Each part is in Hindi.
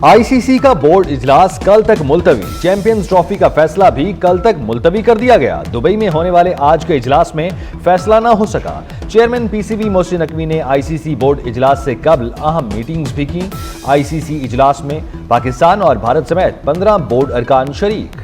आईसीसी का बोर्ड इजलास कल तक मुलतवी। चैंपियंस ट्रॉफी का फैसला भी कल तक मुलतवी कर दिया गया। दुबई में होने वाले आज के इजलास में फैसला न हो सका। चेयरमैन पीसीबी मोहसिन नकवी ने आईसीसी बोर्ड इजलास से कबल अहम मीटिंग्स भी की। आईसीसी इजलास में पाकिस्तान और भारत समेत 15 बोर्ड अरकान शरीक।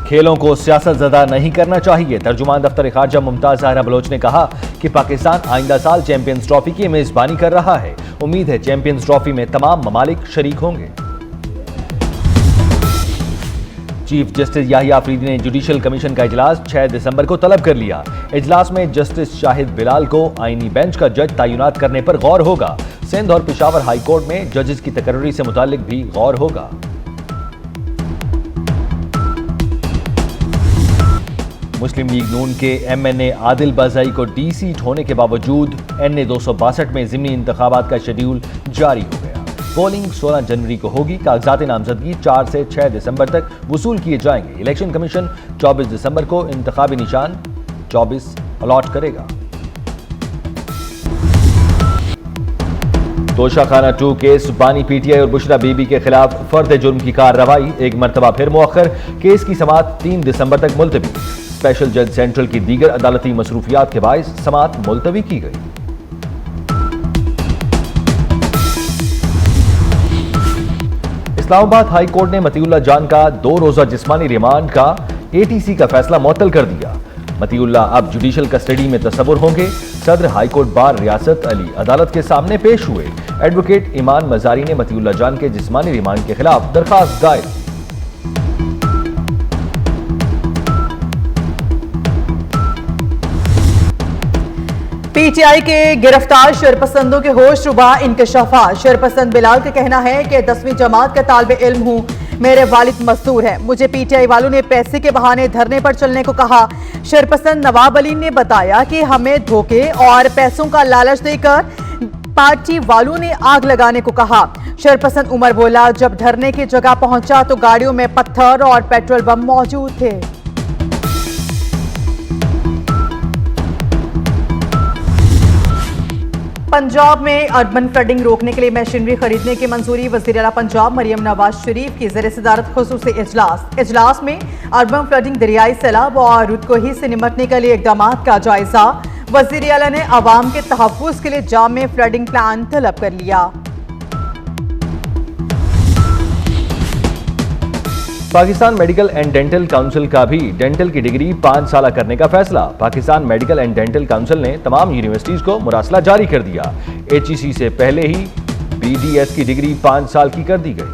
खेलों को सियासत ज़दा नहीं करना चाहिए। तर्जुमान दफ्तर खारजा मुमताज ज़हरा बलोच ने कहा कि पाकिस्तान आइंदा साल चैंपियंस ट्रॉफी की मेजबानी कर रहा है। उम्मीद है चैंपियंस ट्रॉफी में तमाम ममालिक शरीक होंगे। चीफ जस्टिस याहिया अफरीदी ने जुडिशल कमीशन का इजलास 6 दिसंबर को तलब कर लिया। इजलास में जस्टिस शाहिद बिलाल को आईनी बेंच का जज तैनात करने पर गौर होगा। सिंध और पेशावर हाई कोर्ट में जजेस की तकर्री से मुतालिक भी गौर होगा। मुस्लिम लीग नून के एमएनए आदिल बाज़ाई को डी सीट होने के बावजूद एनए 262 में ज़िमनी इंतखाबात का शेड्यूल जारी हो गया। पोलिंग 16 जनवरी को होगी। कागजात नामजदगी 4 से 6 दिसंबर तक वसूल किए जाएंगे। इलेक्शन कमीशन 24 दिसंबर को इंतखाबी निशान 24 अलॉट करेगा। तोशाखाना 2 केस बानी पीटीआई और बुशरा बीबी के खिलाफ फर्द जुर्म की कार्रवाई एक मरतबा फिर मुअख्खर। केस की समाअत 3 दिसंबर तक मुलतवी। स्पेशल जज सेंट्रल की दीगर अदालती मसरूफियात के बायस समाअत मुलतवी की गई। इस्लामाबाद हाई कोर्ट ने मतीउल्लाह जान का 2 रोजा जिस्मानी रिमांड का एटीसी का फैसला मुअत्तल कर दिया। मतीउल्लाह अब जुडिशल कस्टडी में तस्वुर होंगे। सदर हाई कोर्ट बार रियासत अली अदालत के सामने पेश हुए। एडवोकेट ईमान मजारी ने मतीउल्लाह जान के जिस्मानी रिमांड के खिलाफ दरखास्त दायर की। पीटीआई के गिरफ्तार शरपसंदों के होश रुबा इंकशाफात। शरपसंद बिलाल का कहना है कि 10वीं जमात का तालिब इल्म हूँ। मेरे वालिद मजदूर हैं। मुझे पीटीआई वालों ने पैसे के बहाने धरने पर चलने को कहा। शरपसंद नवाब अली ने बताया कि हमें धोखे और पैसों का लालच देकर पार्टी वालों ने आग लगाने को कहा। शरपसंद उमर बोला, जब धरने की जगह पहुंचा तो गाड़ियों में पत्थर और पेट्रोल बम मौजूद थे। पंजाब में अर्बन फ्लडिंग रोकने के लिए मशीनरी खरीदने की मंजूरी। वज़ीर आला पंजाब मरियम नवाज शरीफ की ज़ेर सदारत खुसूसी इजलास में अर्बन फ्लडिंग, दरियाई सैलाब और रुदकोही से निपटने के लिए इक़दामात का जायजा। वज़ीर आला ने अवाम के तहफ़्फ़ुज़ के लिए जामे फ्लडिंग प्लान तलब कर लिया। Pakistan medical and dental council का भी डेंटल की डिग्री 5 साल करने का फैसला। Pakistan medical and dental council ने तमाम यूनिवर्सिटीज को मुरासला जारी कर दिया। एचईसी से पहले ही बीडीएस की डिग्री 5 साल की कर दी गई।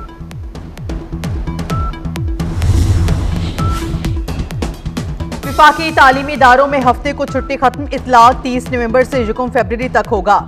विफाकी तालीमी इदारों में हफ्ते को छुट्टी खत्म। इतलाक 30 नवंबर से 1 फरवरी तक होगा।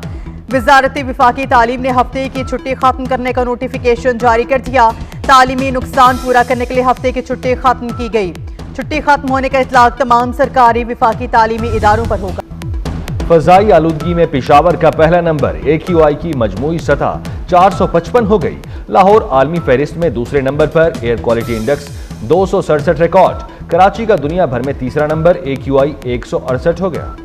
वजारती विफाकी तालीम ने हफ्ते की छुट्टी खत्म करने का नोटिफिकेशन जारी कर दिया। तालीमी नुकसान पूरा करने के लिए हफ्ते की छुट्टी खत्म की गई। छुट्टी खत्म होने का इतलाक तमाम सरकारी विफाकी तालीमी इदारों पर होगा। फजाई आलूदगी में पेशावर का पहला नंबर। AQI की मजमूई सतह 455 हो गई। लाहौर आलमी फहरिस्त में दूसरे नंबर पर। Air quality index 267 record. Karachi का दुनिया भर में तीसरा नंबर। AQI 168 हो गया।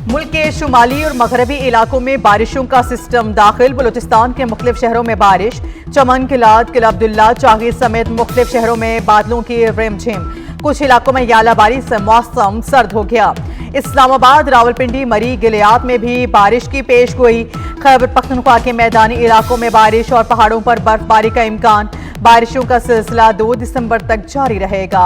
मुल्क के शुमाली और मगरबी इलाकों में बारिशों का सिस्टम दाखिल। बलूचिस्तान के मुख्तलिफ शहरों में बारिश। चमन, किलाद, किला अब्दुल्ला, चागीर समेत मुख्तलिफ शहरों में बादलों की रिमझिम। कुछ इलाकों में यालाबारी से मौसम सर्द हो गया। इस्लामाबाद, रावलपिंडी, मरी, गिलियात में भी बारिश की पेश गोई। खैबर पख्तूनख्वा के मैदानी इलाकों में बारिश और पहाड़ों पर बर्फबारी का इम्कान। बारिशों का सिलसिला 2 दिसंबर तक जारी रहेगा।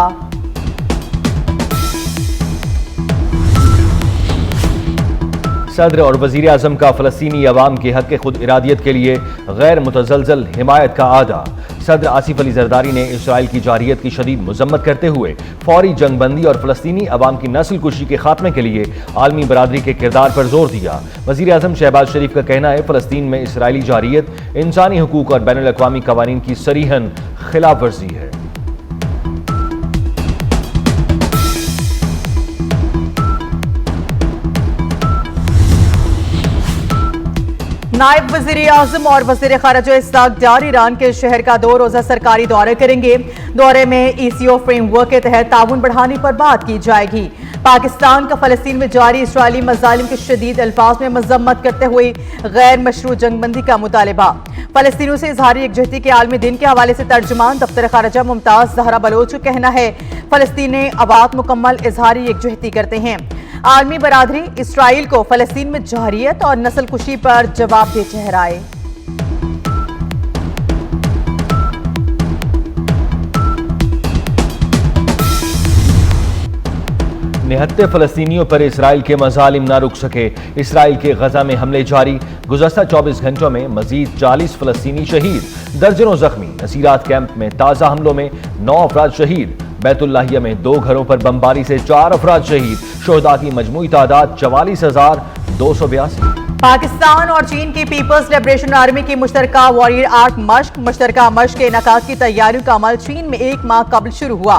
सदर और वजीर आजम का फ़लस्तीनी अवाम के हक़ खुद इरादियत के लिए गैर मुतज़लज़ल हिमायत का आदा। सदर आसिफ अली जरदारी ने इसराइल की जारियत की शदीद मज़म्मत करते हुए फौरी जंगबंदी और फ़लस्तीनी अवाम की नस्ल कुशी के खात्मे के लिए आलमी बरादरी के किरदार पर जोर दिया। वज़ीर आज़म शहबाज शरीफ का कहना है, फ़लस्तीन में इसराइली जारियत इंसानी हुकूक और बैनुल अक़वामी क़वानीन की सरीहन खिलाफ वर्जी है। नायब वजीर आजम और वजीर खारजा इस्हाक डार ईरान के शहर का 2 रोजा सरकारी दौरा करेंगे। दौरे में ECO फ्रेमवर्क के तहत ताउन बढ़ाने पर बात की जाएगी। पाकिस्तान का फलस्तीन में जारी इसराइली मजालिम की शदीद अल्फाज में मजम्मत करते हुए गैर मशरू जंगबंदी का मुतालबा। फलस्तीनियों से इजहार यकजहती के आलमी दिन के हवाले से तर्जुमान दफ्तर खारजा मुमताज जहरा बलोच का कहना है, फलस्तीन आबाद मुकम्मल इजहार यकजहती करते हैं। आलमी बरादरी इसराइल को फलस्तीन में जहरियत और नस्ल कुशी पर जवाबदेह ठहराए। निहत्ते फलस्तीनियों पर इसराइल के मजालिम न रुक सके। इसराइल के गजा में हमले जारी। गुज़श्ता 24 घंटों में मजीद 40 फलस्तीनी शहीद, दर्जनों जख्मी। नसीरात कैंप में ताज़ा हमलों में 9 अफराद शहीद। बैतुल्लाहिया में 2 घरों पर बमबारी से 4 अफराद शहीद। शोहदा की मजमूई तादाद 44,282। पाकिस्तान और चीन की पीपल्स लिबरेशन आर्मी की मुश्तरका वॉरियर आर्ट मश्क। मुश्तरका मश्क के इनेकाद की तैयारियों का अमल चीन में 1 माह कबल शुरू हुआ।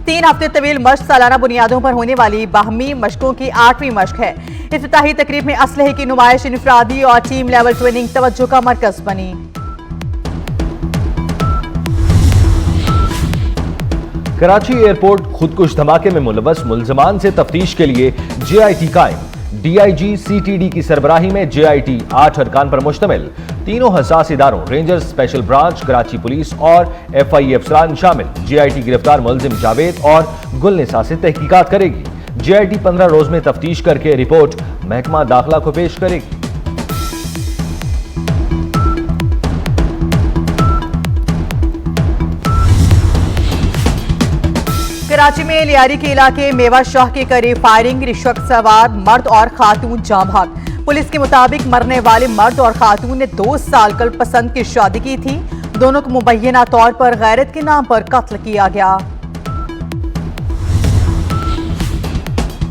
3 हफ्ते तवील मश्क सालाना बुनियादों पर होने वाली बाहमी मश्कों की 8वीं मश्क है। इफ्तिताही तकरीब में असलहे की नुमाइश, इनफरादी और टीम लेवल ट्रेनिंग तवज्जो का मरकज बनी। कराची एयरपोर्ट खुदकुश धमाके में मुलव्वस मुलजमान से तफ्तीश के लिए JIT कायम। DIG CTD की सरबराही में JIT 8 अरकान पर मुश्तमिल। तीनों हसास इदारों rangers special branch, Karachi police और FI अफसरान शामिल। JIT गिरफ्तार मुलजिम जावेद और गुलनिसा से तहकीकात करेगी। JIT 15 रोज में तफ्तीश करके रिपोर्ट महकमा दाखिला को पेश करेगी। कराची में लियारी के इलाके मेवा शाह के करीब फायरिंग, रिश्वत सवार मर्द और खातून जाँ भाग। पुलिस के मुताबिक मरने वाले मर्द और खातून ने 2 साल कल पसंद की शादी की थी। दोनों को मुबैना तौर पर गैरत के नाम पर कत्ल किया गया।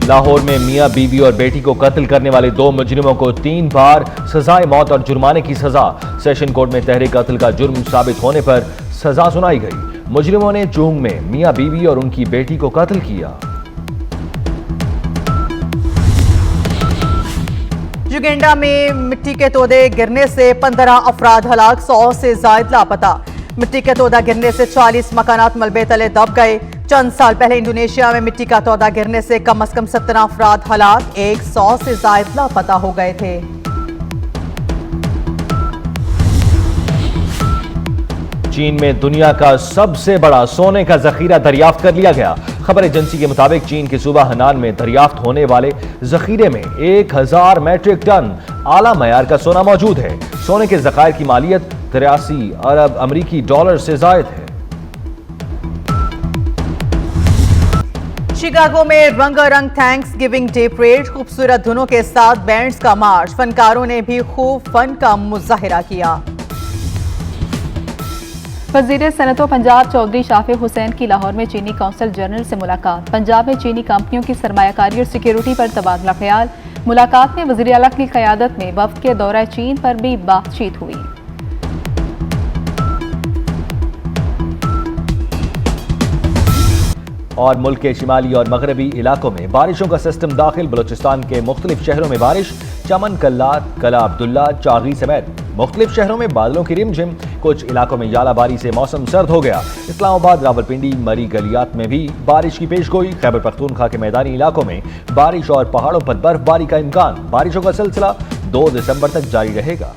लाहौर में मियां बीवी और बेटी को कत्ल करने वाले 2 मुजरिमों को 3 बार सजाए मौत और जुर्माने की सजा। सेशन कोर्ट में तहरीक कत्ल का जुर्म साबित होने पर सजा सुनाई गई। मुजरिमों ने जूंग में मियां बीवी और उनकी बेटी को कत्ल किया। युगेंडा में मिट्टी के तोदे गिरने से 15 अफराद हलाक, 100 से जायद लापता। मिट्टी का तोदा गिरने से 40 मकानात मलबे तले दब गए। चंद साल पहले इंडोनेशिया में मिट्टी का तोदा गिरने से कम से कम 17 अफराद हलाक, 100 से जायद लापता हो गए थे। चीन में दुनिया का सबसे बड़ा सोने का जखीरा दरियाफ्त कर लिया गया। खबर एजेंसी के मुताबिक चीन के सूबा हनान में दरियाफ्त होने वाले जखीरे में 1000 मैट्रिक टन आला मयार का सोना मौजूद है। सोने के जखायर की मालियत 83 अरब अमरीकी डॉलर से जायद है। शिकागो में रंगारंग थैंक्स गिविंग डे परेड, खूबसूरत धुनों के साथ बैंड्स का मार्च। फनकारों ने भी खूब फन का मुजाहिरा किया। वजीर सनतो पंजाब चौधरी शाफी हुसैन की लाहौर में चीनी कौंसल जनरल से मुलाकात। पंजाब में चीनी कंपनियों की सरमायाकारी और सिक्योरिटी पर तबादला ख्याल। मुलाकात में वजीर आला की क़यादत में वफ्द के दौरा चीन पर भी बातचीत हुई। और मुल्क के शिमाली और मगरबी इलाकों में बारिशों का सिस्टम दाखिल। बलोचिस्तान के मुख्तलिफ शहरों में बारिश। चमन, कल्लात, कला अब्दुल्ला, चागी समेत मुख्तलिफ शहरों में बादलों की रिमझिम। कुछ इलाकों में यालाबारी से मौसम सर्द हो गया। इस्लामाबाद, रावलपिंडी, मरी गलियात में भी बारिश की पेशगोई। खैबर पख्तूनख्वा के मैदानी इलाकों में बारिश और पहाड़ों पर बर्फबारी का इम्कान। बारिशों का सिलसिला 2 दिसंबर तक जारी रहेगा।